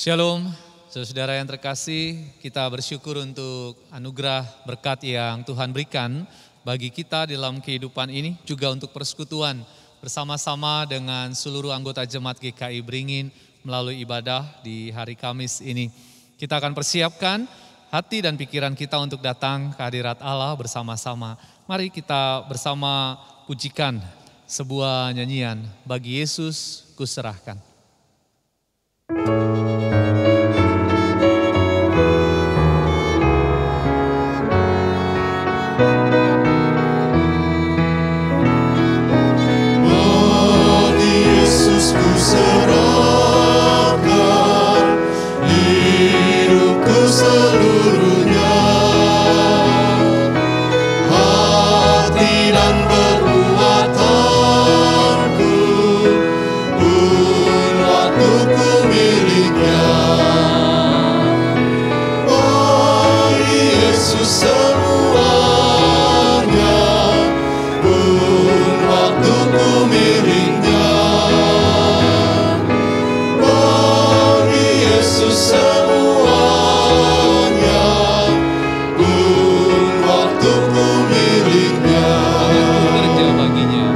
Shalom, saudara yang terkasih, kita bersyukur untuk anugerah berkat yang Tuhan berikan bagi kita dalam kehidupan ini, juga untuk persekutuan bersama-sama dengan seluruh anggota Jemaat GKI Beringin melalui ibadah di hari Kamis ini. Kita akan persiapkan hati dan pikiran kita untuk datang ke hadirat Allah bersama-sama. Mari kita bersama pujikan sebuah nyanyian, Bagi Yesus Kuserahkan. Serahkan hidupku seluruhnya, hati dan perbuatanku pun waktuku miliknya. Bagi Yesus semuanya, pun waktuku miliknya. Semuanya pun waktuku miliknya. Kerja baginya,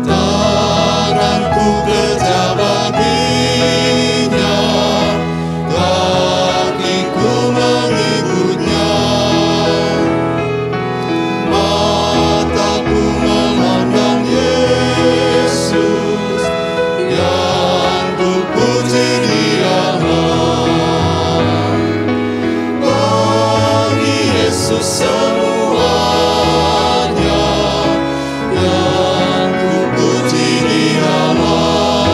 tanganku kerja baginya, kakiku mengikutnya, mataku memandang Yesus yang ku puji Dia. Yesus semuanya yang ku puji Dialah.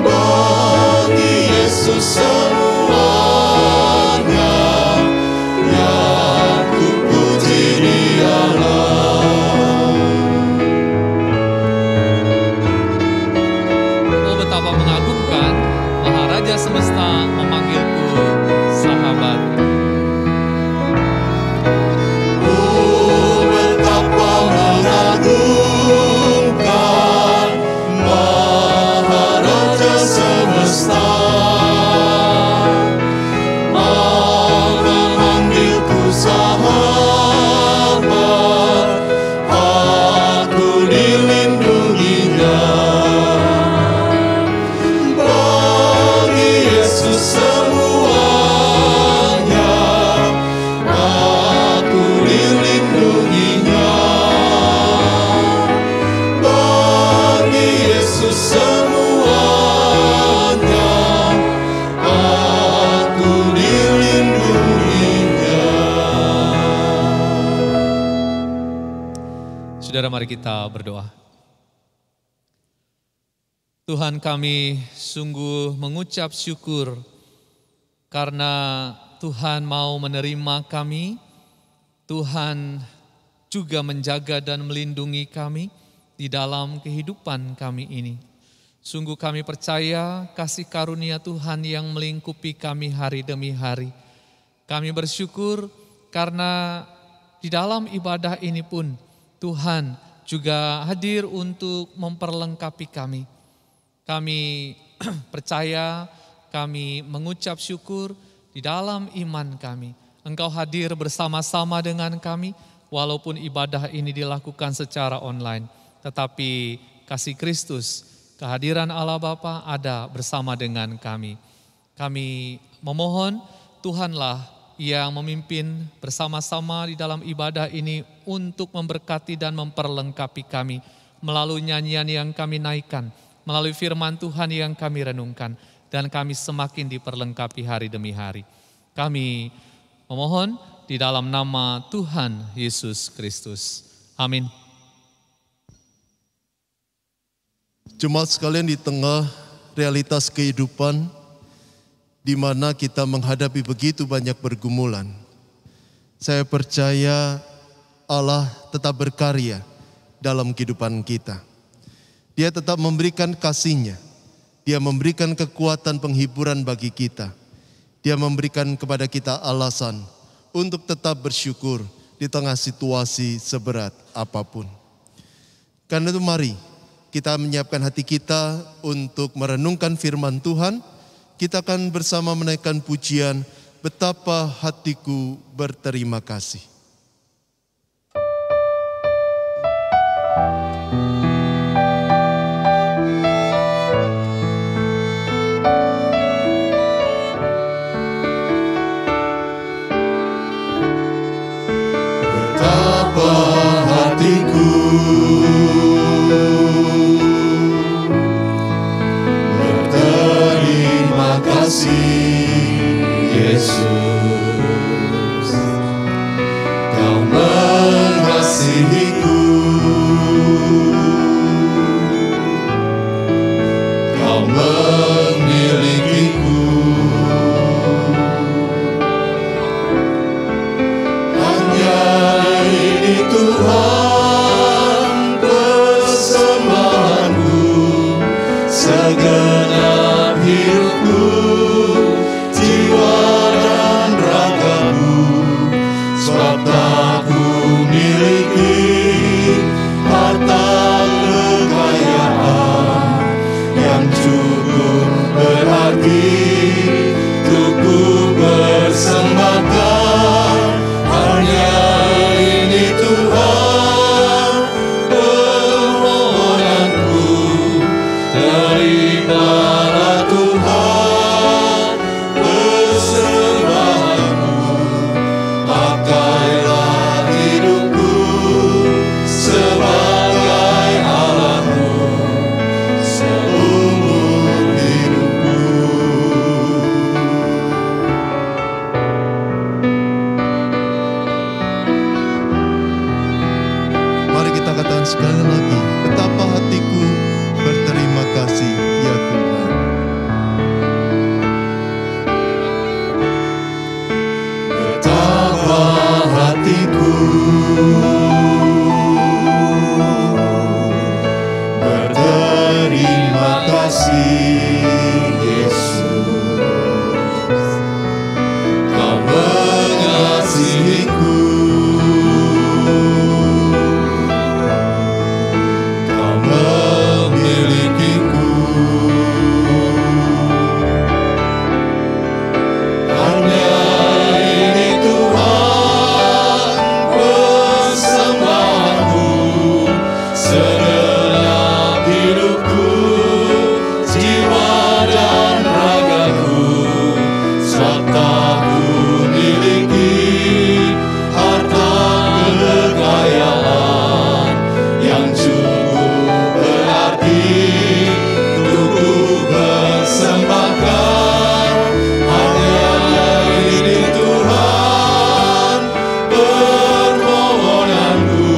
Bagi Yesus semuanya yang ku puji Dialah. oh betapa mengagumkan Maharaja Semesta memanggilku sahabat. Mengagumkan Maharaja Semesta, memanggilku sahabat, aku dilindunginya. Bagi Yesus semuanya, aku dilindunginya. Semuanya aku dilindunginya. Saudara, mari kita berdoa. Tuhan, kami sungguh mengucap syukur karena Tuhan mau menerima kami. Tuhan juga menjaga dan melindungi kami di dalam kehidupan kami ini. Sungguh kami percaya kasih karunia Tuhan yang melingkupi kami hari demi hari. Kami bersyukur karena di dalam ibadah ini pun Tuhan juga hadir untuk memperlengkapi kami. Kami percaya, kami mengucap syukur di dalam iman kami. Engkau hadir bersama-sama dengan kami walaupun ibadah ini dilakukan secara online. Tetapi kasih Kristus, kehadiran Allah Bapa ada bersama dengan kami. Kami memohon Tuhanlah yang memimpin bersama-sama di dalam ibadah ini untuk memberkati dan memperlengkapi kami melalui nyanyian yang kami naikkan, melalui firman Tuhan yang kami renungkan, dan kami semakin diperlengkapi hari demi hari. Kami memohon di dalam nama Tuhan Yesus Kristus. Amin. Jemaat sekalian, di tengah realitas kehidupan di mana kita menghadapi begitu banyak pergumulan, saya percaya Allah tetap berkarya dalam kehidupan kita. Dia tetap memberikan kasih-Nya. Dia memberikan kekuatan penghiburan bagi kita. Dia memberikan kepada kita alasan untuk tetap bersyukur di tengah situasi seberat apapun. Karena itu mari kita menyiapkan hati kita untuk merenungkan firman Tuhan kita akan bersama menaikkan pujian Betapa Hatiku Berterima Kasih. Betapa hatiku berterima kasih, Yesus, Kau mengasihiku, Kau memilikiku. Hanya ini Tuhan persembahanku, segenap hidupku, jiwa dan ragaku, sebab tak ku miliki harta kekayaan yang cukup berarti untuk ku persembahkan. Hanya ini Tuhan permohonanku, terimalah Tuhan persembahanku, pakailah hidupku sebagai alatmu seumur hidupku. Mari kita katakan sekali lagi, betapa hatiku berterima kasih, ya Tuhan. Betapa hatiku berterima kasih, Yesus, Kau mengasihiku, Kau memilikiku. Hanya ini Tuhan persembahanku, segenap hidupku, jiwa dan ragaku, sebab tak ku miliki harta kekayaan yang cukup berarti untuk ku persembahkan. Hanya ini Tuhan permohonanku,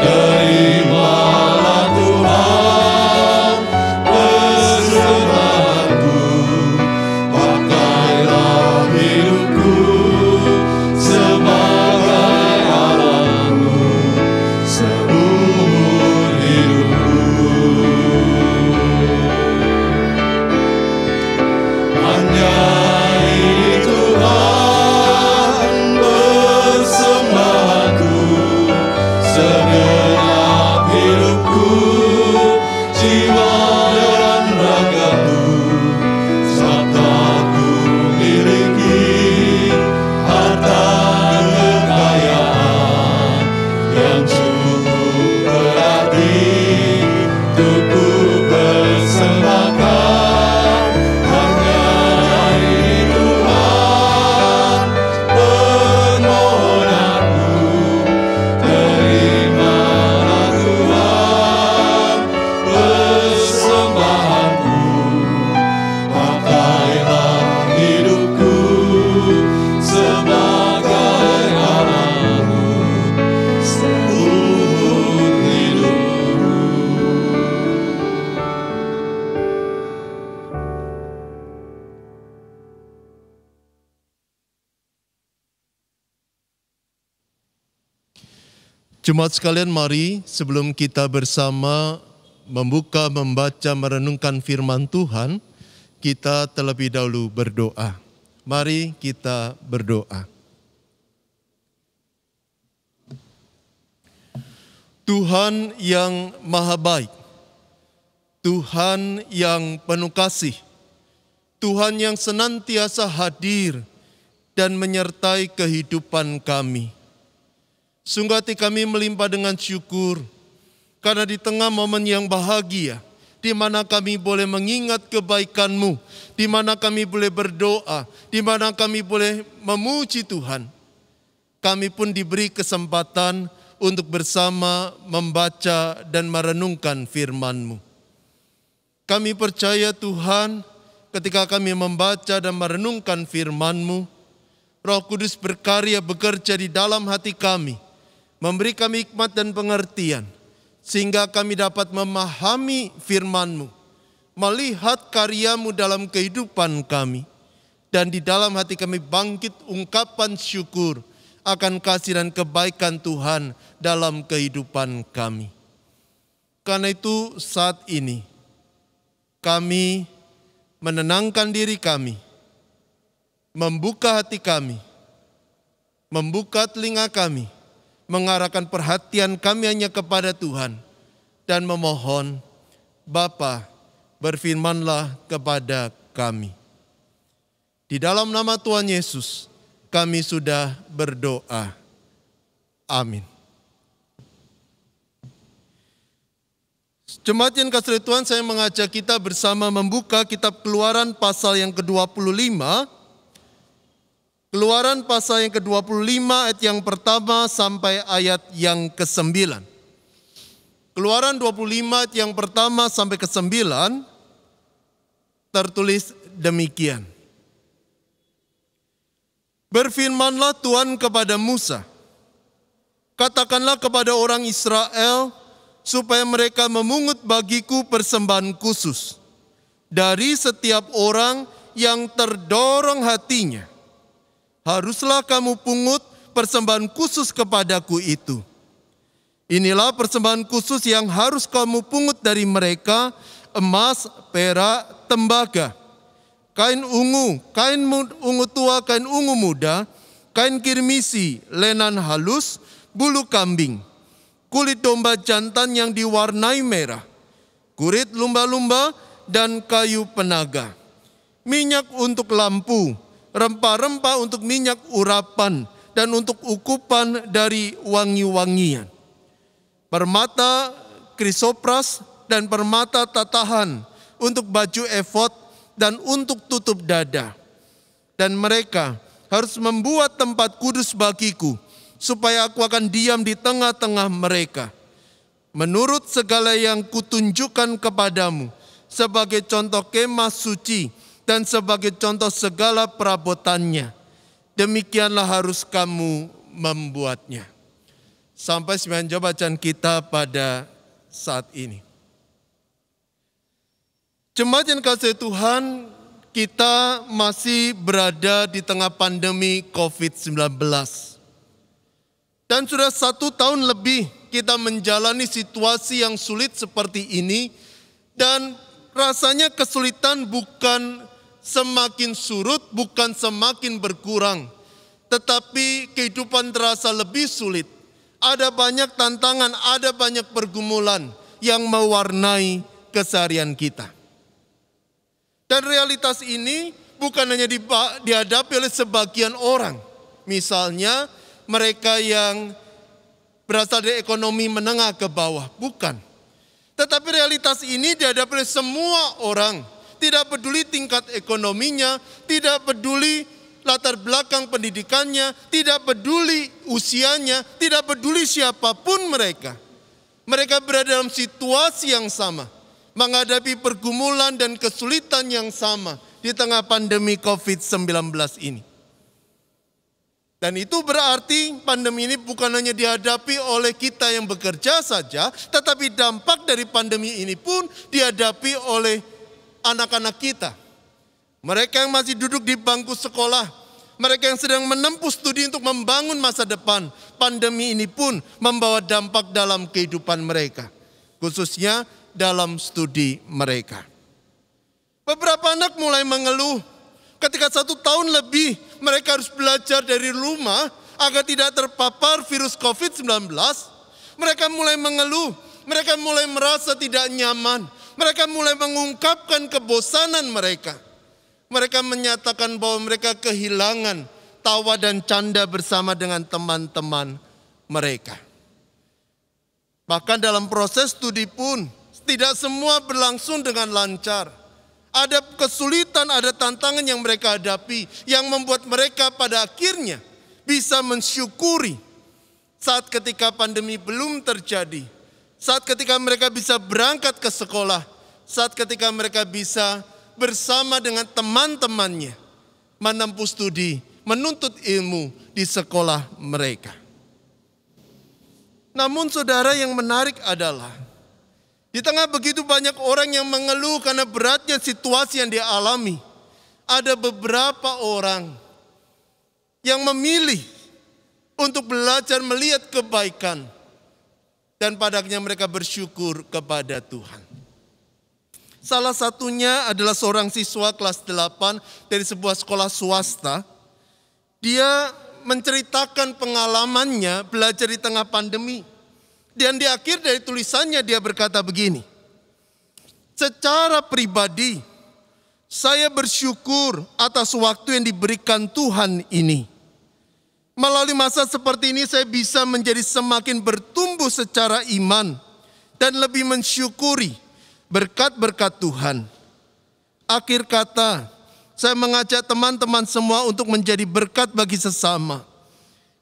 terimalah Tuhan persembahanku, pakailah hidupku sebagai alatmu seumur hidupku. Hanya ini Tuhan persembahanku, segenap hidupku, jiwa dan ragaku, sebab tak ku miliki harta kekayaan yang cukup berarti untuk ku persembahkan. Hanya ini Tuhan permohonanku, terimalah Tuhan persembahanku, pakailah hidupku sebagai alatmu seumur hidupku. Jemaat sekalian, mari sebelum kita bersama membuka, membaca, merenungkan firman Tuhan, kita terlebih dahulu berdoa. Mari kita berdoa. Tuhan yang maha baik, Tuhan yang penuh kasih, Tuhan yang senantiasa hadir dan menyertai kehidupan kami. Sungguh hati kami melimpah dengan syukur, karena di tengah momen yang bahagia, di mana kami boleh mengingat kebaikan-Mu, di mana kami boleh berdoa, di mana kami boleh memuji Tuhan, kami pun diberi kesempatan untuk bersama membaca dan merenungkan firman-Mu. Kami percaya Tuhan, ketika kami membaca dan merenungkan firman-Mu, Roh Kudus berkarya bekerja di dalam hati kami, memberi kami hikmat dan pengertian, sehingga kami dapat memahami firman-Mu, melihat karya-Mu dalam kehidupan kami, dan di dalam hati kami bangkit ungkapan syukur akan kasih dan kebaikan Tuhan dalam kehidupan kami. Karena itu saat ini kami menenangkan diri kami, membuka hati kami, membuka telinga kami, mengarahkan perhatian kami hanya kepada Tuhan, dan memohon, Bapa, berfirmanlah kepada kami. Di dalam nama Tuhan Yesus, kami sudah berdoa. Amin. Jemaat yang kasih Tuhan, saya mengajak kita bersama membuka kitab Keluaran pasal yang ke-25. Keluaran pasal yang ke-25 ayat yang pertama sampai ayat yang ke-9. Keluaran 25 ayat yang pertama sampai ke-9 tertulis demikian. Berfirmanlah Tuhan kepada Musa, katakanlah kepada orang Israel, supaya mereka memungut bagiku persembahan khusus dari setiap orang yang terdorong hatinya. Haruslah kamu pungut persembahan khusus kepadaku itu. Inilah persembahan khusus yang harus kamu pungut dari mereka: emas, perak, tembaga, kain ungu tua, kain ungu muda, kain kirmisi, lenan halus, bulu kambing, kulit domba jantan yang diwarnai merah, kurit lumba-lumba, dan kayu penaga, minyak untuk lampu, rempah-rempah untuk minyak urapan, dan untuk ukupan dari wangi-wangian, permata krisopras dan permata tatahan untuk baju efod dan untuk tutup dada. Dan mereka harus membuat tempat kudus bagiku, supaya aku akan diam di tengah-tengah mereka, menurut segala yang kutunjukkan kepadamu, sebagai contoh kemah suci dan sebagai contoh segala perabotannya. Demikianlah harus kamu membuatnya. Sampai sembilan bacaan kita pada saat ini. Jemaat yang kasih Tuhan, kita masih berada di tengah pandemi COVID-19. Dan sudah 1 tahun lebih kita menjalani situasi yang sulit seperti ini, dan rasanya kesulitan bukan semakin surut, bukan semakin berkurang, tetapi kehidupan terasa lebih sulit. Ada banyak tantangan, ada banyak pergumulan yang mewarnai keseharian kita. Dan realitas ini bukan hanya dihadapi oleh sebagian orang. Misalnya mereka yang berasal dari ekonomi menengah ke bawah, bukan. Tetapi realitas ini dihadapi oleh semua orang. Tidak peduli tingkat ekonominya, tidak peduli latar belakang pendidikannya, tidak peduli usianya, tidak peduli siapapun mereka. Mereka berada dalam situasi yang sama, menghadapi pergumulan dan kesulitan yang sama di tengah pandemi COVID-19 ini. Dan itu berarti pandemi ini bukan hanya dihadapi oleh kita yang bekerja saja, tetapi dampak dari pandemi ini pun dihadapi oleh anak-anak kita. Mereka yang masih duduk di bangku sekolah, mereka yang sedang menempuh studi untuk membangun masa depan. Pandemi ini pun membawa dampak dalam kehidupan mereka, khususnya dalam studi mereka. Beberapa anak mulai mengeluh ketika 1 tahun lebih mereka harus belajar dari rumah agar tidak terpapar virus COVID-19. Mereka mulai mengeluh, mereka mulai merasa tidak nyaman, mereka mulai mengungkapkan kebosanan mereka. Mereka menyatakan bahwa mereka kehilangan tawa dan canda bersama dengan teman-teman mereka. Bahkan dalam proses studi pun tidak semua berlangsung dengan lancar. Ada kesulitan, ada tantangan yang mereka hadapi yang membuat mereka pada akhirnya bisa mensyukuri saat ketika pandemi belum terjadi, saat ketika mereka bisa berangkat ke sekolah, saat ketika mereka bisa bersama dengan teman-temannya menempuh studi, menuntut ilmu di sekolah mereka. Namun saudara, yang menarik adalah di tengah begitu banyak orang yang mengeluh karena beratnya situasi yang dia alami, ada beberapa orang yang memilih untuk belajar melihat kebaikan dan pada akhirnya mereka bersyukur kepada Tuhan. Salah satunya adalah seorang siswa kelas 8 dari sebuah sekolah swasta. Dia menceritakan pengalamannya belajar di tengah pandemi. Dan di akhir dari tulisannya dia berkata begini, secara pribadi saya bersyukur atas waktu yang diberikan Tuhan ini. Melalui masa seperti ini saya bisa menjadi semakin bertumbuh secara iman dan lebih mensyukuri berkat-berkat Tuhan. Akhir kata, saya mengajak teman-teman semua untuk menjadi berkat bagi sesama.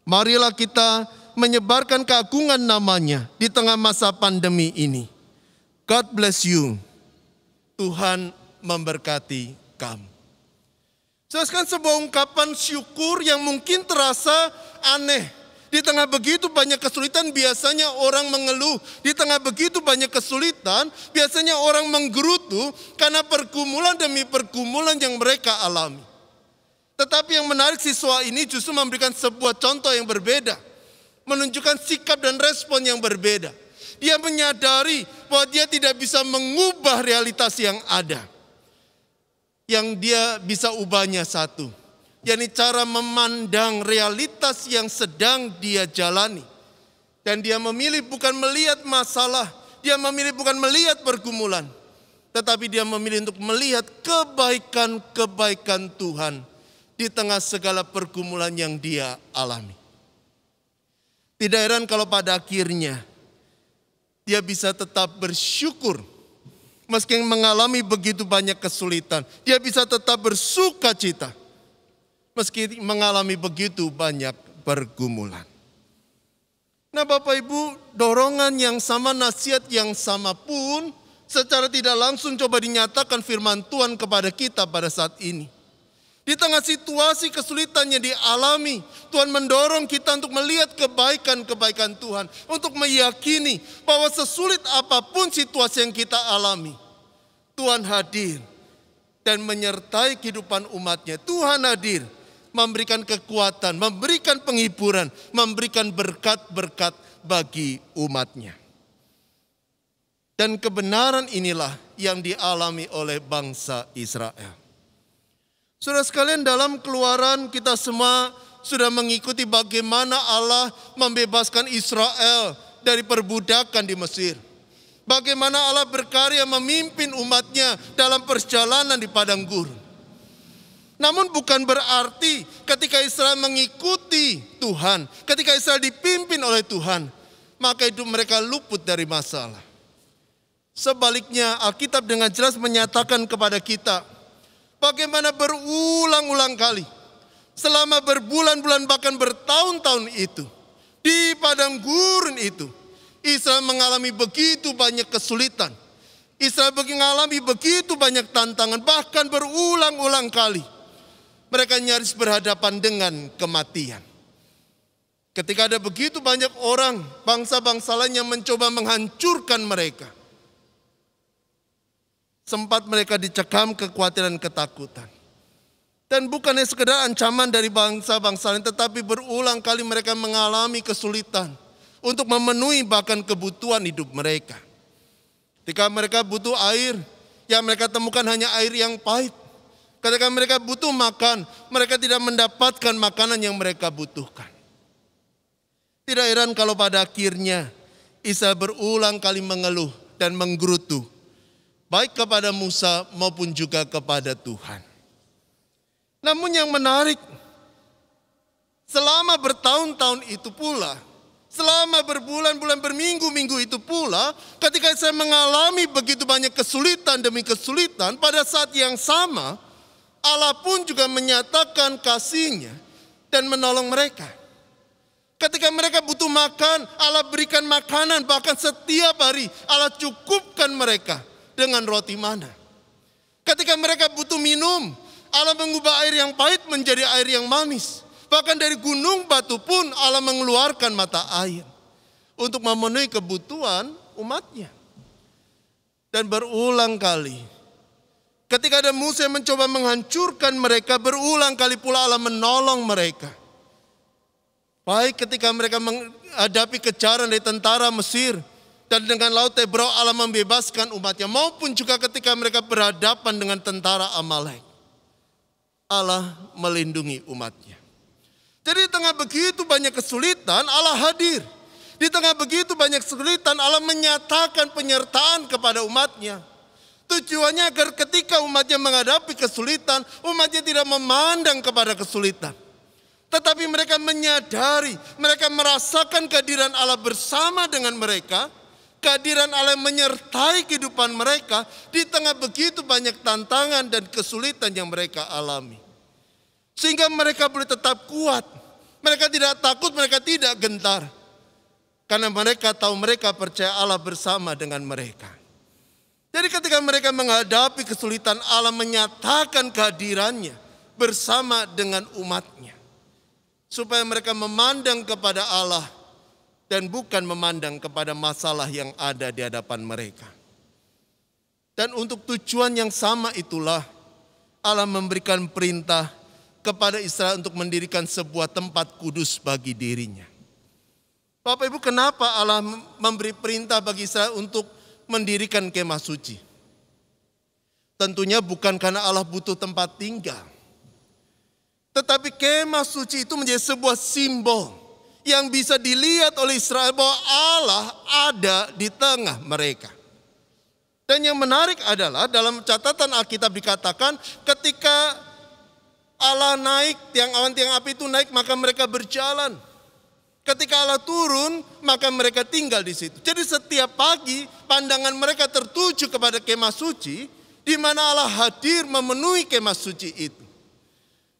Marilah kita menyebarkan keagungan namanya di tengah masa pandemi ini. God bless you. Tuhan memberkati kamu. Jelaskan sebuah ungkapan syukur yang mungkin terasa aneh. Di tengah begitu banyak kesulitan, biasanya orang mengeluh. Di tengah begitu banyak kesulitan, biasanya orang menggerutu karena pergumulan demi pergumulan yang mereka alami. Tetapi yang menarik, siswa ini justru memberikan sebuah contoh yang berbeda. Menunjukkan sikap dan respon yang berbeda. Dia menyadari bahwa dia tidak bisa mengubah realitas yang ada. Yang dia bisa ubahnya satu, yakni cara memandang realitas yang sedang dia jalani. Dan dia memilih bukan melihat masalah, dia memilih bukan melihat pergumulan, tetapi dia memilih untuk melihat kebaikan-kebaikan Tuhan di tengah segala pergumulan yang dia alami. Tidak heran kalau pada akhirnya dia bisa tetap bersyukur. Meski mengalami begitu banyak kesulitan, dia bisa tetap bersuka cita. Meski mengalami begitu banyak pergumulan. Nah Bapak Ibu, dorongan yang sama, nasihat yang sama pun secara tidak langsung coba dinyatakan firman Tuhan kepada kita pada saat ini. Di tengah situasi kesulitan yang dialami, Tuhan mendorong kita untuk melihat kebaikan-kebaikan Tuhan. Untuk meyakini bahwa sesulit apapun situasi yang kita alami, Tuhan hadir dan menyertai kehidupan umatnya. Tuhan hadir memberikan kekuatan, memberikan penghiburan, memberikan berkat-berkat bagi umatnya. Dan kebenaran inilah yang dialami oleh bangsa Israel. Saudara sekalian, dalam Keluaran kita semua sudah mengikuti bagaimana Allah membebaskan Israel dari perbudakan di Mesir. Bagaimana Allah berkarya memimpin umatnya dalam perjalanan di padang gurun. Namun bukan berarti ketika Israel mengikuti Tuhan, ketika Israel dipimpin oleh Tuhan, maka hidup mereka luput dari masalah. Sebaliknya, Alkitab dengan jelas menyatakan kepada kita, bagaimana berulang-ulang kali, selama berbulan-bulan bahkan bertahun-tahun itu, di padang gurun itu, Israel mengalami begitu banyak kesulitan. Israel mengalami begitu banyak tantangan, bahkan berulang-ulang kali. Mereka nyaris berhadapan dengan kematian. Ketika ada begitu banyak orang, bangsa-bangsa lain yang mencoba menghancurkan mereka. Sempat mereka dicekam kekhawatiran ketakutan. Dan bukannya sekedar ancaman dari bangsa-bangsa lain, tetapi berulang kali mereka mengalami kesulitan untuk memenuhi bahkan kebutuhan hidup mereka. Ketika mereka butuh air, yang mereka temukan hanya air yang pahit. Ketika mereka butuh makan, mereka tidak mendapatkan makanan yang mereka butuhkan. Tidak heran kalau pada akhirnya Israel berulang kali mengeluh dan menggerutu, baik kepada Musa maupun juga kepada Tuhan. Namun yang menarik, selama bertahun-tahun itu pula, selama berbulan-bulan, berminggu-minggu itu pula, ketika saya mengalami begitu banyak kesulitan demi kesulitan, pada saat yang sama, Allah pun juga menyatakan kasih-Nya dan menolong mereka. Ketika mereka butuh makan, Allah berikan makanan, bahkan setiap hari Allah cukupkan mereka dengan roti mana. Ketika mereka butuh minum, Allah mengubah air yang pahit menjadi air yang manis. Bahkan dari gunung batu pun Allah mengeluarkan mata air untuk memenuhi kebutuhan umatnya. Dan berulang kali, ketika ada musuh yang mencoba menghancurkan mereka, berulang kali pula Allah menolong mereka. Baik ketika mereka menghadapi kejaran dari tentara Mesir, dan dengan Laut Tebrau Allah membebaskan umatnya, maupun juga ketika mereka berhadapan dengan tentara Amalek, Allah melindungi umatnya. Jadi di tengah begitu banyak kesulitan, Allah hadir. Di tengah begitu banyak kesulitan, Allah menyatakan penyertaan kepada umatnya. Tujuannya agar ketika umatnya menghadapi kesulitan, umatnya tidak memandang kepada kesulitan. Tetapi mereka menyadari, mereka merasakan kehadiran Allah bersama dengan mereka. Kehadiran Allah menyertai kehidupan mereka di tengah begitu banyak tantangan dan kesulitan yang mereka alami. Sehingga mereka boleh tetap kuat. Mereka tidak takut, mereka tidak gentar. Karena mereka tahu, mereka percaya Allah bersama dengan mereka. Jadi ketika mereka menghadapi kesulitan, Allah menyatakan kehadirannya bersama dengan umatnya. Supaya mereka memandang kepada Allah dan bukan memandang kepada masalah yang ada di hadapan mereka. Dan untuk tujuan yang sama itulah Allah memberikan perintah kepada Israel untuk mendirikan sebuah tempat kudus bagi dirinya. Bapak Ibu, kenapa Allah memberi perintah bagi Israel untuk mendirikan kemah suci? Tentunya bukan karena Allah butuh tempat tinggal. Tetapi kemah suci itu menjadi sebuah simbol yang bisa dilihat oleh Israel bahwa Allah ada di tengah mereka. Dan yang menarik adalah dalam catatan Alkitab dikatakan ketika Allah naik, tiang awan tiang api itu naik, maka mereka berjalan. Ketika Allah turun, maka mereka tinggal di situ. Jadi setiap pagi pandangan mereka tertuju kepada kemah suci, di mana Allah hadir memenuhi kemah suci itu.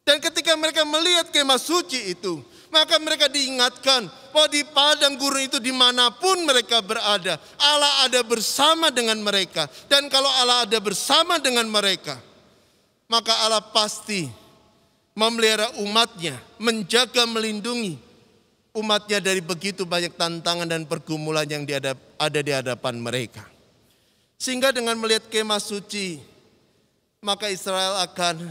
Dan ketika mereka melihat kemah suci itu, maka mereka diingatkan bahwa di padang gurun itu dimanapun mereka berada, Allah ada bersama dengan mereka. Dan kalau Allah ada bersama dengan mereka, maka Allah pasti memelihara umatnya, menjaga, melindungi umatnya dari begitu banyak tantangan dan pergumulan yang ada di hadapan mereka. Sehingga dengan melihat kemah suci, maka Israel akan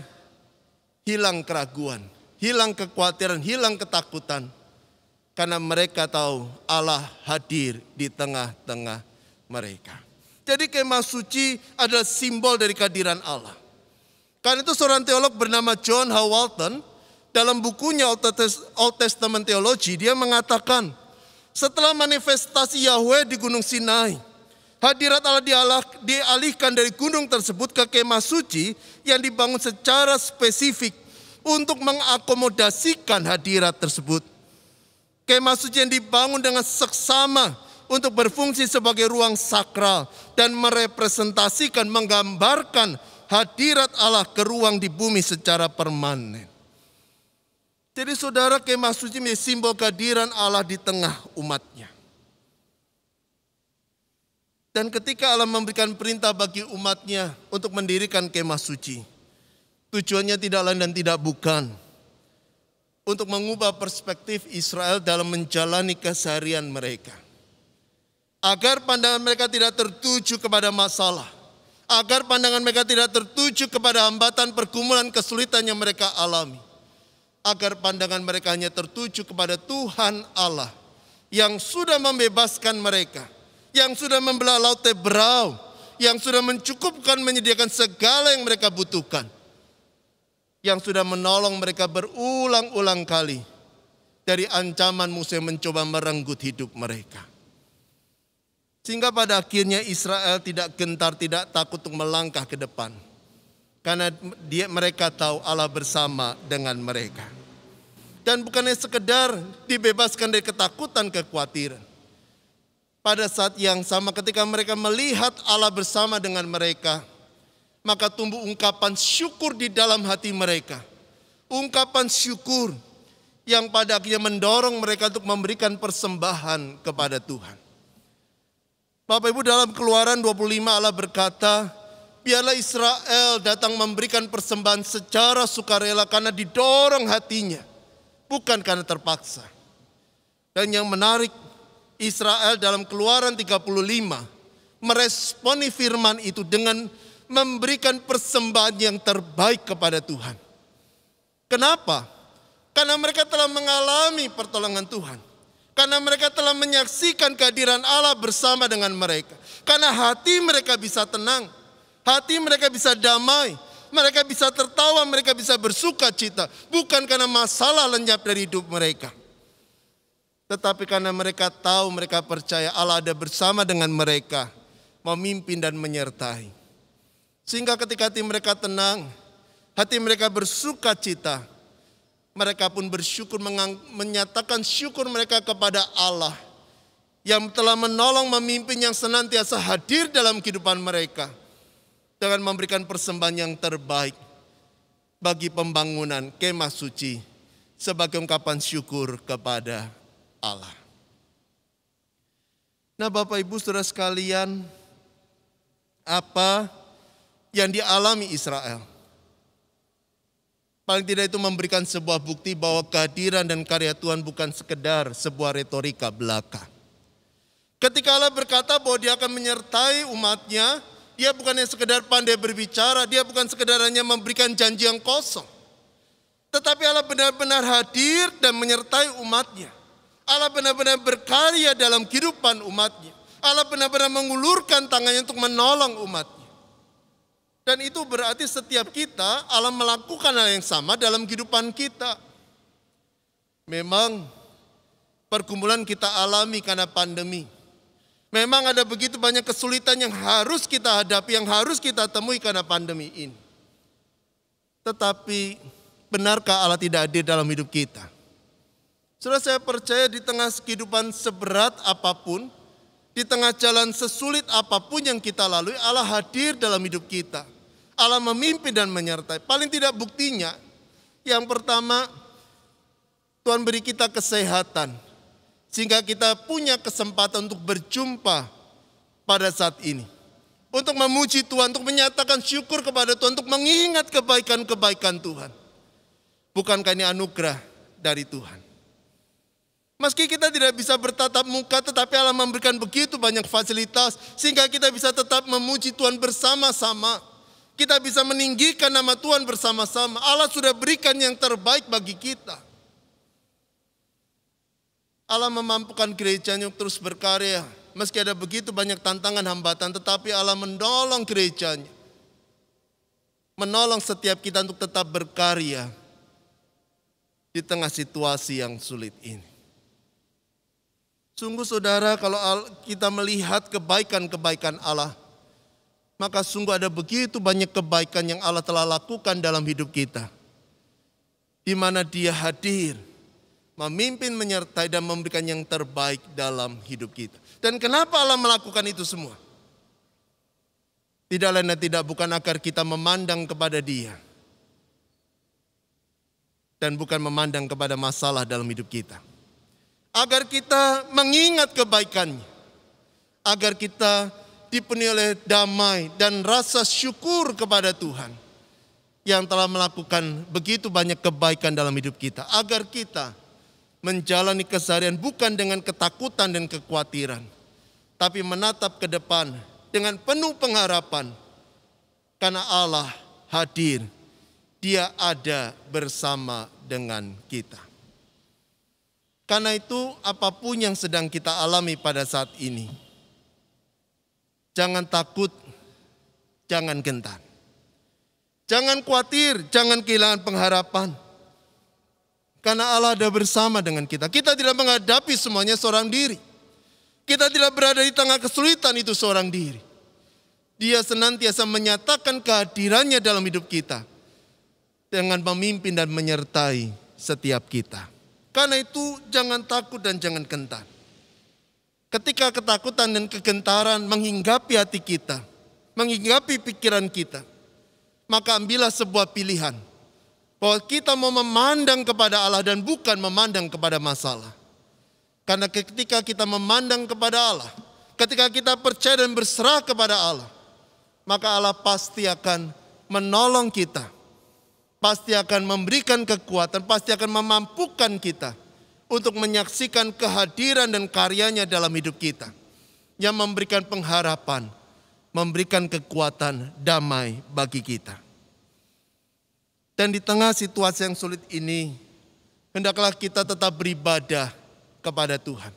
hilang keraguan, hilang kekhawatiran, hilang ketakutan. Karena mereka tahu Allah hadir di tengah-tengah mereka. Jadi kemah suci adalah simbol dari kehadiran Allah. Karena itu seorang teolog bernama John H. Walton, dalam bukunya Old Testament Theology, dia mengatakan, setelah manifestasi Yahweh di Gunung Sinai, hadirat Allah dialihkan dari gunung tersebut ke kemah suci yang dibangun secara spesifik untuk mengakomodasikan hadirat tersebut. Kemah suci yang dibangun dengan seksama untuk berfungsi sebagai ruang sakral dan merepresentasikan, menggambarkan hadirat Allah ke ruang di bumi secara permanen. Jadi saudara, kemah suci menjadi simbol kehadiran Allah di tengah umatnya. Dan ketika Allah memberikan perintah bagi umatnya untuk mendirikan kemah suci, tujuannya tidak lain dan tidak bukan untuk mengubah perspektif Israel dalam menjalani keseharian mereka. Agar pandangan mereka tidak tertuju kepada masalah. Agar pandangan mereka tidak tertuju kepada hambatan, pergumulan, kesulitan yang mereka alami. Agar pandangan mereka hanya tertuju kepada Tuhan Allah yang sudah membebaskan mereka, yang sudah membelah Laut Tebrau, yang sudah mencukupkan, menyediakan segala yang mereka butuhkan, yang sudah menolong mereka berulang-ulang kali dari ancaman musuh yang mencoba merenggut hidup mereka. Sehingga pada akhirnya Israel tidak gentar, tidak takut untuk melangkah ke depan. Karena mereka tahu Allah bersama dengan mereka. Dan bukannya sekedar dibebaskan dari ketakutan, kekhawatiran. Pada saat yang sama ketika mereka melihat Allah bersama dengan mereka, maka tumbuh ungkapan syukur di dalam hati mereka. Ungkapan syukur yang pada akhirnya mendorong mereka untuk memberikan persembahan kepada Tuhan. Bapak Ibu, dalam Keluaran 25 Allah berkata, biarlah Israel datang memberikan persembahan secara sukarela karena didorong hatinya, bukan karena terpaksa. Dan yang menarik, Israel dalam Keluaran 35 meresponi firman itu dengan memberikan persembahan yang terbaik kepada Tuhan. Kenapa? Karena mereka telah mengalami pertolongan Tuhan. Karena mereka telah menyaksikan kehadiran Allah bersama dengan mereka. Karena hati mereka bisa tenang. Hati mereka bisa damai. Mereka bisa tertawa, mereka bisa bersuka cita. Bukan karena masalah lenyap dari hidup mereka. Tetapi karena mereka tahu, mereka percaya Allah ada bersama dengan mereka. Memimpin dan menyertai. Sehingga ketika hati mereka tenang, hati mereka bersuka cita, mereka pun bersyukur, menyatakan syukur mereka kepada Allah yang telah menolong, memimpin, yang senantiasa hadir dalam kehidupan mereka dengan memberikan persembahan yang terbaik bagi pembangunan kemah suci sebagai ungkapan syukur kepada Allah. Nah, Bapak Ibu Saudara sekalian, apa yang dialami Israel? Paling tidak itu memberikan sebuah bukti bahwa kehadiran dan karya Tuhan bukan sekedar sebuah retorika belaka. Ketika Allah berkata bahwa Dia akan menyertai umatnya, Dia bukannya sekedar pandai berbicara, Dia bukan sekedar hanya memberikan janji yang kosong. Tetapi Allah benar-benar hadir dan menyertai umatnya. Allah benar-benar berkarya dalam kehidupan umatnya. Allah benar-benar mengulurkan tangannya untuk menolong umatnya. Dan itu berarti setiap kita Allah melakukan hal yang sama dalam kehidupan kita. Memang pergumulan kita alami karena pandemi. Memang ada begitu banyak kesulitan yang harus kita hadapi, yang harus kita temui karena pandemi ini. Tetapi benarkah Allah tidak hadir dalam hidup kita? Saudara, saya percaya di tengah kehidupan seberat apapun, di tengah jalan sesulit apapun yang kita lalui, Allah hadir dalam hidup kita. Allah memimpin dan menyertai. Paling tidak buktinya, yang pertama, Tuhan beri kita kesehatan. Sehingga kita punya kesempatan untuk berjumpa pada saat ini. Untuk memuji Tuhan, untuk menyatakan syukur kepada Tuhan, untuk mengingat kebaikan-kebaikan Tuhan. Bukankah ini anugerah dari Tuhan? Meski kita tidak bisa bertatap muka, tetapi Allah memberikan begitu banyak fasilitas, sehingga kita bisa tetap memuji Tuhan bersama-sama. Kita bisa meninggikan nama Tuhan bersama-sama. Allah sudah berikan yang terbaik bagi kita. Allah memampukan gerejanya untuk terus berkarya. Meski ada begitu banyak tantangan, hambatan, tetapi Allah menolong gerejanya. Menolong setiap kita untuk tetap berkarya di tengah situasi yang sulit ini. Sungguh saudara, kalau kita melihat kebaikan-kebaikan Allah, maka sungguh ada begitu banyak kebaikan yang Allah telah lakukan dalam hidup kita. Di mana Dia hadir, memimpin, menyertai, dan memberikan yang terbaik dalam hidup kita. Dan kenapa Allah melakukan itu semua? Tidak lain dan tidak bukan agar kita memandang kepada Dia. Dan bukan memandang kepada masalah dalam hidup kita. Agar kita mengingat kebaikan-Nya. Agar kita dipenuhi oleh damai dan rasa syukur kepada Tuhan yang telah melakukan begitu banyak kebaikan dalam hidup kita, agar kita menjalani keseharian bukan dengan ketakutan dan kekhawatiran, tapi menatap ke depan dengan penuh pengharapan karena Allah hadir, Dia ada bersama dengan kita. Karena itu apapun yang sedang kita alami pada saat ini, jangan takut, jangan gentar. Jangan khawatir, jangan kehilangan pengharapan. Karena Allah ada bersama dengan kita. Kita tidak menghadapi semuanya seorang diri. Kita tidak berada di tengah kesulitan itu seorang diri. Dia senantiasa menyatakan kehadirannya dalam hidup kita dengan memimpin dan menyertai setiap kita. Karena itu jangan takut dan jangan gentar. Ketika ketakutan dan kegentaran menghinggapi hati kita, menghinggapi pikiran kita, maka ambillah sebuah pilihan bahwa kita mau memandang kepada Allah dan bukan memandang kepada masalah. Karena ketika kita memandang kepada Allah, ketika kita percaya dan berserah kepada Allah, maka Allah pasti akan menolong kita, pasti akan memberikan kekuatan, pasti akan memampukan kita untuk menyaksikan kehadiran dan karyanya dalam hidup kita, yang memberikan pengharapan, memberikan kekuatan damai bagi kita. Dan di tengah situasi yang sulit ini, hendaklah kita tetap beribadah kepada Tuhan.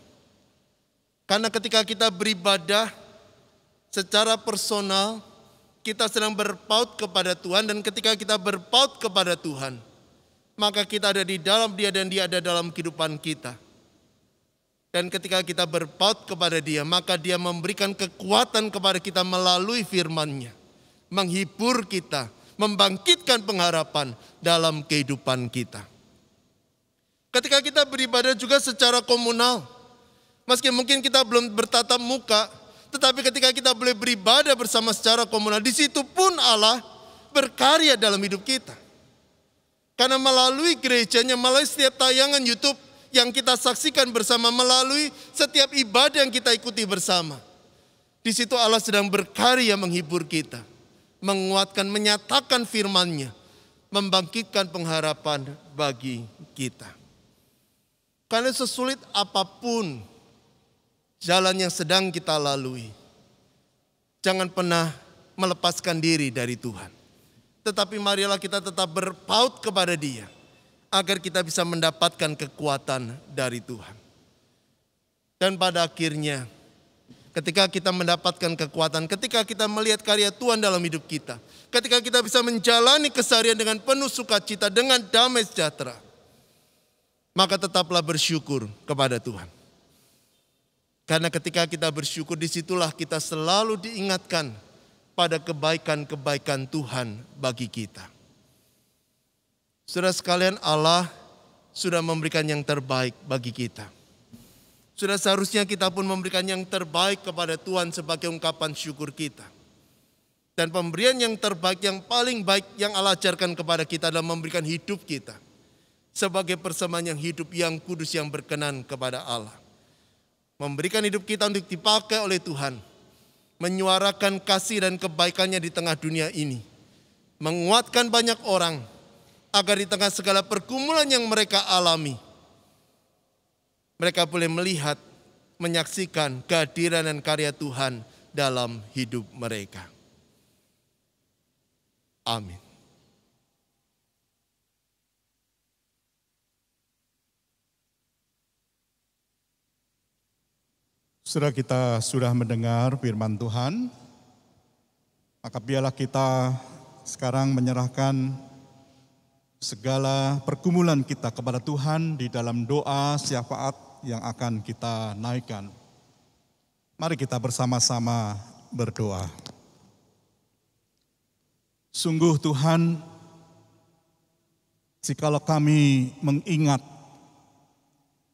Karena ketika kita beribadah secara personal, kita sedang berpaut kepada Tuhan, dan ketika kita berpaut kepada Tuhan, maka kita ada di dalam Dia dan Dia ada dalam kehidupan kita. Dan ketika kita berpaut kepada Dia, maka Dia memberikan kekuatan kepada kita melalui firman-Nya, menghibur kita, membangkitkan pengharapan dalam kehidupan kita. Ketika kita beribadah juga secara komunal, meski mungkin kita belum bertatap muka, tetapi ketika kita boleh beribadah bersama secara komunal, di situ pun Allah berkarya dalam hidup kita. Karena melalui gerejanya, melalui setiap tayangan YouTube yang kita saksikan bersama, melalui setiap ibadah yang kita ikuti bersama, di situ Allah sedang berkarya menghibur kita, menguatkan, menyatakan firman-Nya, membangkitkan pengharapan bagi kita. Karena sesulit apapun jalan yang sedang kita lalui, jangan pernah melepaskan diri dari Tuhan. Tetapi marilah kita tetap berpaut kepada Dia, agar kita bisa mendapatkan kekuatan dari Tuhan. Dan pada akhirnya, ketika kita mendapatkan kekuatan, ketika kita melihat karya Tuhan dalam hidup kita, ketika kita bisa menjalani keseharian dengan penuh sukacita, dengan damai sejahtera, maka tetaplah bersyukur kepada Tuhan. Karena ketika kita bersyukur, disitulah kita selalu diingatkan pada kebaikan-kebaikan Tuhan bagi kita. Saudara sekalian, Allah sudah memberikan yang terbaik bagi kita. Sudah seharusnya kita pun memberikan yang terbaik kepada Tuhan sebagai ungkapan syukur kita. Dan pemberian yang terbaik, yang paling baik yang Allah ajarkan kepada kita adalah memberikan hidup kita sebagai persembahan yang hidup, yang kudus, yang berkenan kepada Allah. Memberikan hidup kita untuk dipakai oleh Tuhan, menyuarakan kasih dan kebaikannya di tengah dunia ini, menguatkan banyak orang, agar di tengah segala pergumulan yang mereka alami, mereka boleh melihat, menyaksikan kehadiran dan karya Tuhan dalam hidup mereka. Amin. Saudara, kita sudah mendengar firman Tuhan, maka biarlah kita sekarang menyerahkan segala pergumulan kita kepada Tuhan di dalam doa syafaat yang akan kita naikkan. Mari kita bersama-sama berdoa. Sungguh Tuhan, jikalau kami mengingat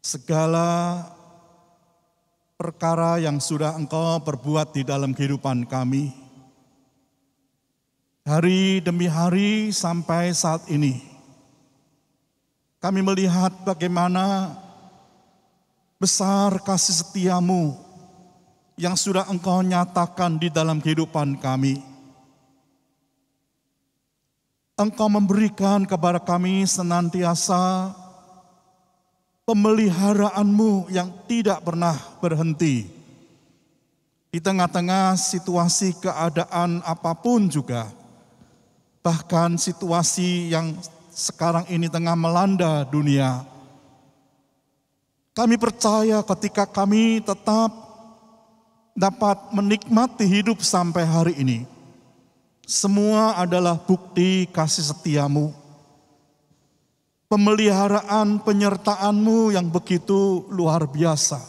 segala perkara yang sudah Engkau perbuat di dalam kehidupan kami, hari demi hari sampai saat ini, kami melihat bagaimana besar kasih setia-Mu yang sudah Engkau nyatakan di dalam kehidupan kami. Engkau memberikan kepada kami senantiasa pemeliharaan-Mu yang tidak pernah berhenti. Di tengah-tengah situasi keadaan apapun juga, bahkan situasi yang sekarang ini tengah melanda dunia, kami percaya ketika kami tetap dapat menikmati hidup sampai hari ini, semua adalah bukti kasih setia-Mu, pemeliharaan penyertaan-Mu yang begitu luar biasa.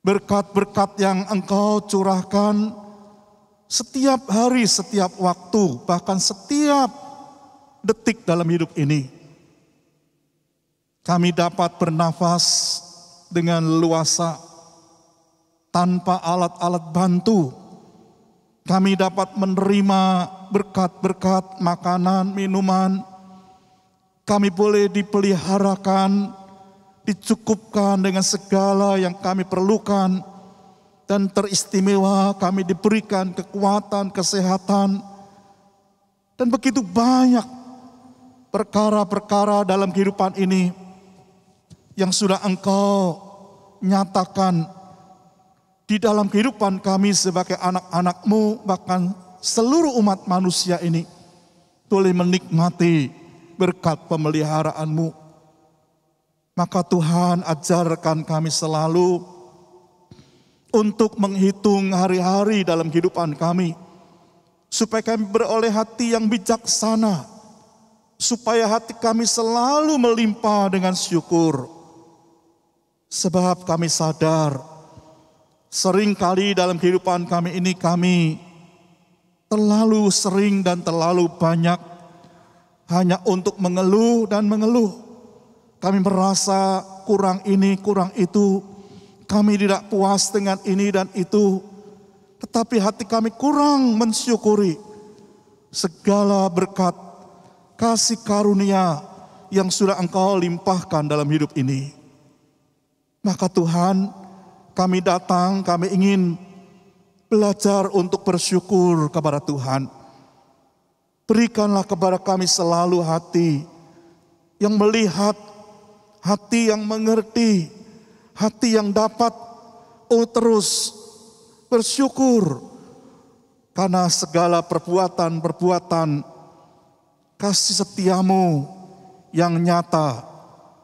Berkat-berkat yang Engkau curahkan setiap hari, setiap waktu, bahkan setiap detik dalam hidup ini. Kami dapat bernafas dengan leluasa tanpa alat-alat bantu. Kami dapat menerima berkat-berkat makanan, minuman. Kami boleh dipeliharakan, dicukupkan dengan segala yang kami perlukan. Dan teristimewa kami diberikan kekuatan, kesehatan. Dan begitu banyak perkara-perkara dalam kehidupan ini yang sudah Engkau nyatakan di dalam kehidupan kami sebagai anak-anak-Mu, bahkan seluruh umat manusia ini boleh menikmati berkat pemeliharaan-Mu. Maka Tuhan, ajarkan kami selalu untuk menghitung hari-hari dalam kehidupan kami, supaya kami beroleh hati yang bijaksana, supaya hati kami selalu melimpah dengan syukur. Sebab kami sadar, seringkali dalam kehidupan kami ini kami terlalu sering dan terlalu banyak hanya untuk mengeluh dan mengeluh. Kami merasa kurang ini, kurang itu. Kami tidak puas dengan ini dan itu. Tetapi hati kami kurang mensyukuri segala berkat kasih karunia yang sudah Engkau limpahkan dalam hidup ini. Maka Tuhan, kami datang, kami ingin belajar untuk bersyukur kepada Tuhan. Berikanlah kepada kami selalu hati yang melihat, hati yang mengerti, hati yang dapat terus bersyukur karena segala perbuatan-perbuatan kasih setiamu yang nyata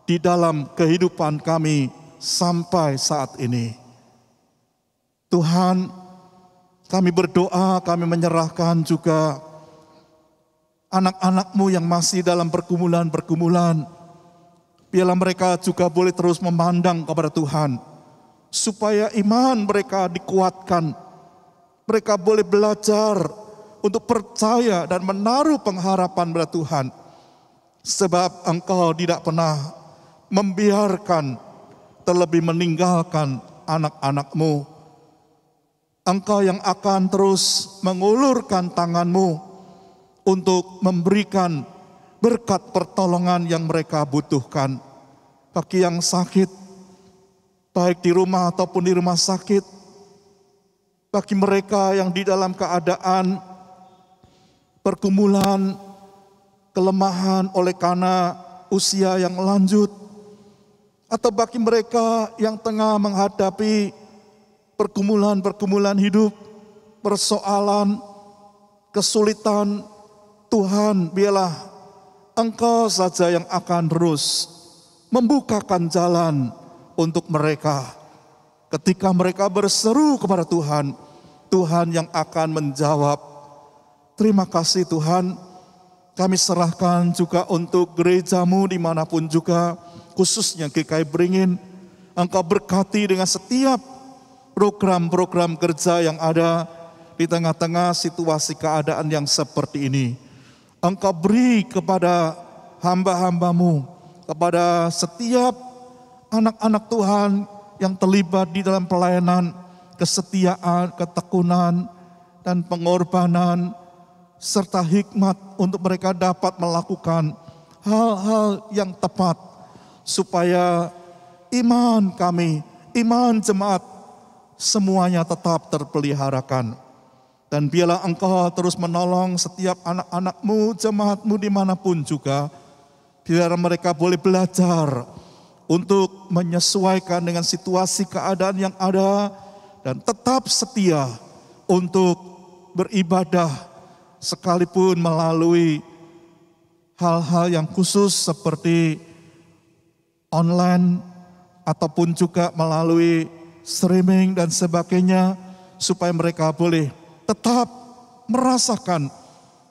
di dalam kehidupan kami sampai saat ini. Tuhan, kami berdoa, kami menyerahkan juga anak-anak-Mu yang masih dalam pergumulan-pergumulan. Biarlah mereka juga boleh terus memandang kepada Tuhan, supaya iman mereka dikuatkan. Mereka boleh belajar untuk percaya dan menaruh pengharapan pada Tuhan. Sebab Engkau tidak pernah membiarkan terlebih meninggalkan anak-anak-Mu. Engkau yang akan terus mengulurkan tangan-Mu untuk memberikan berkat pertolongan yang mereka butuhkan. Bagi yang sakit, baik di rumah ataupun di rumah sakit. Bagi mereka yang di dalam keadaan pergumulan, kelemahan oleh karena usia yang lanjut. Atau bagi mereka yang tengah menghadapi pergumulan-pergumulan hidup, persoalan, kesulitan, Tuhan, biarlah Engkau saja yang akan terus membukakan jalan untuk mereka. Ketika mereka berseru kepada Tuhan, Tuhan yang akan menjawab. Terima kasih Tuhan, kami serahkan juga untuk gereja-Mu dimanapun juga, khususnya GKI Beringin. Engkau berkati dengan setiap program-program kerja yang ada di tengah-tengah situasi keadaan yang seperti ini. Engkau beri kepada hamba-hamba-Mu, kepada setiap anak-anak Tuhan yang terlibat di dalam pelayanan, kesetiaan, ketekunan, dan pengorbanan, serta hikmat untuk mereka dapat melakukan hal-hal yang tepat, supaya iman kami, iman jemaat, semuanya tetap terpeliharakan. Dan biarlah Engkau terus menolong setiap anak-anak-Mu, jemaat-Mu dimanapun juga. Biar mereka boleh belajar untuk menyesuaikan dengan situasi keadaan yang ada. Dan tetap setia untuk beribadah sekalipun melalui hal-hal yang khusus seperti online ataupun juga melalui streaming dan sebagainya, supaya mereka boleh tetap merasakan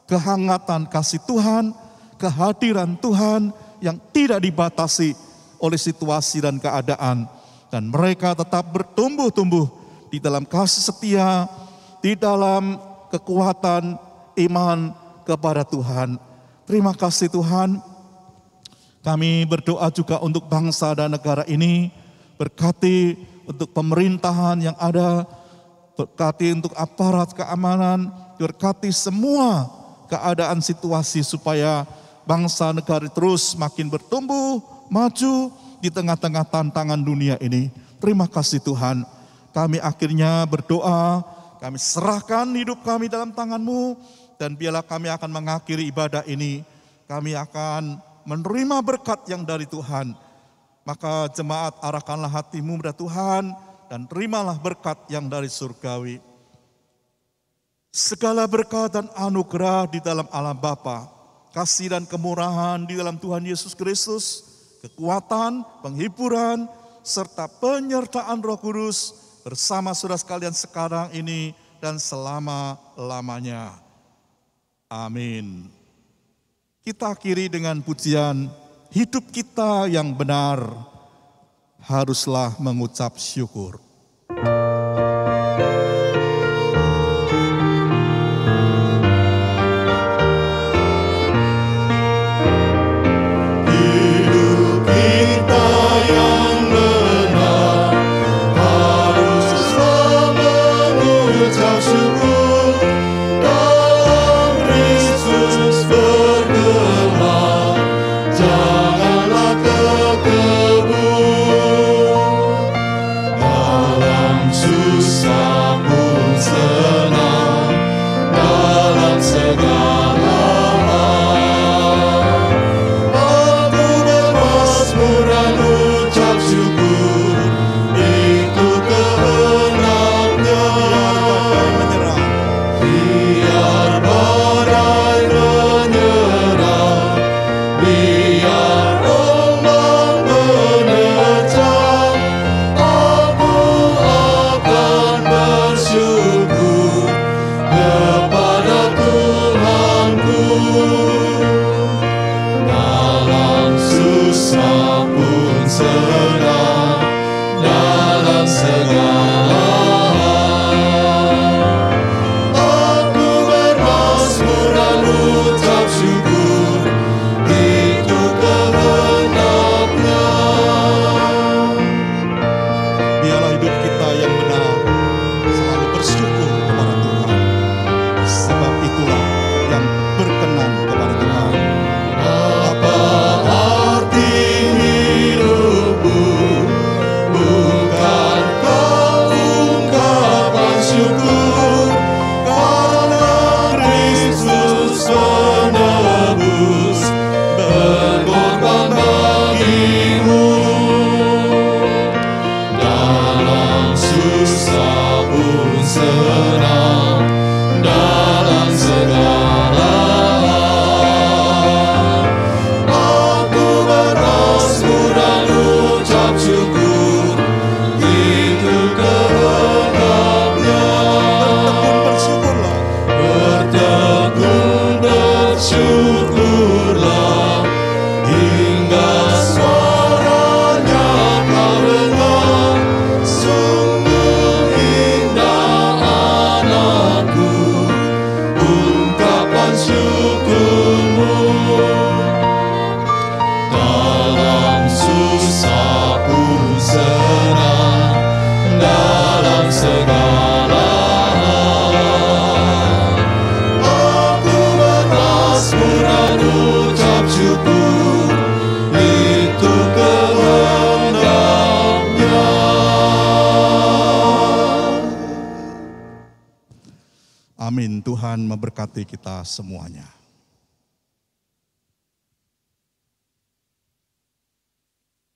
kehangatan kasih Tuhan, kehadiran Tuhan yang tidak dibatasi oleh situasi dan keadaan. Dan mereka tetap bertumbuh-tumbuh di dalam kasih setia, di dalam kekuatan, iman kepada Tuhan. Terima kasih Tuhan. Kami berdoa juga untuk bangsa dan negara ini. Berkati untuk pemerintahan yang ada, berkati untuk aparat keamanan, berkati semua keadaan situasi supaya bangsa negara terus makin bertumbuh, maju di tengah-tengah tantangan dunia ini. Terima kasih Tuhan. Kami akhirnya berdoa, kami serahkan hidup kami dalam tangan-Mu, dan biarlah kami akan mengakhiri ibadah ini. Kami akan menerima berkat yang dari Tuhan. Maka jemaat, arahkanlah hatimu kepada Tuhan dan terimalah berkat yang dari surgawi. Segala berkat dan anugerah di dalam Allah Bapa, kasih dan kemurahan di dalam Tuhan Yesus Kristus, kekuatan, penghiburan, serta penyertaan Roh Kudus bersama saudara sekalian sekarang ini dan selama-lamanya. Amin. Kita akhiri dengan pujian, hidup kita yang benar haruslah mengucap syukur. Amin. Tuhan memberkati kita semuanya.